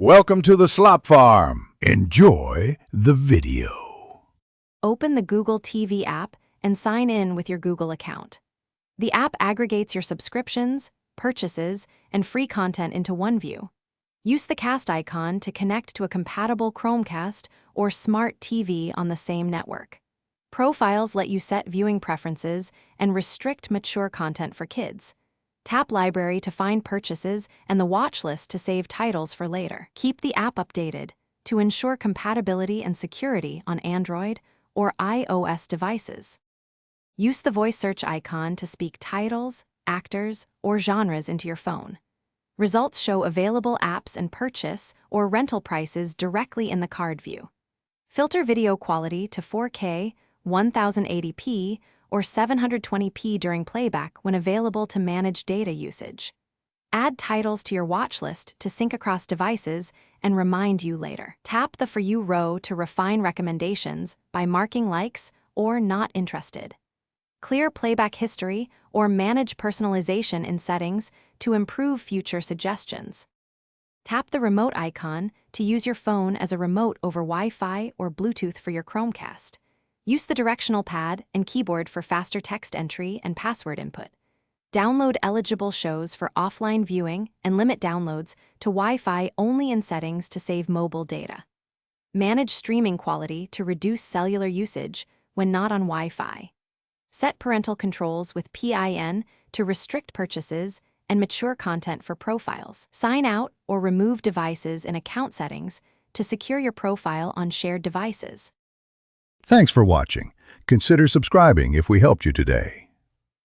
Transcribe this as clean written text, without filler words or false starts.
Welcome to the Slop Farm. Enjoy the video. Open the Google TV app and sign in with your Google account. The app aggregates your subscriptions, purchases, and free content into one view. Use the cast icon to connect to a compatible Chromecast or smart TV on the same network. Profiles let you set viewing preferences and restrict mature content for kids. Tap Library to find purchases and the watch list to save titles for later. Keep the app updated to ensure compatibility and security on Android or iOS devices. Use the voice search icon to speak titles, actors, or genres into your phone. Results show available apps and purchase or rental prices directly in the card view. Filter video quality to 4K, 1080p, or 720p during playback when available to manage data usage. Add titles to your watch list to sync across devices and remind you later. Tap the For You row to refine recommendations by marking likes or not interested. Clear playback history or manage personalization in settings to improve future suggestions. Tap the remote icon to use your phone as a remote over Wi-Fi or Bluetooth for your Chromecast. Use the directional pad and keyboard for faster text entry and password input. Download eligible shows for offline viewing and limit downloads to Wi-Fi only in settings to save mobile data. Manage streaming quality to reduce cellular usage when not on Wi-Fi. Set parental controls with PIN to restrict purchases and mature content for profiles. Sign out or remove devices in account settings to secure your profile on shared devices. Thanks for watching. Consider subscribing if we helped you today.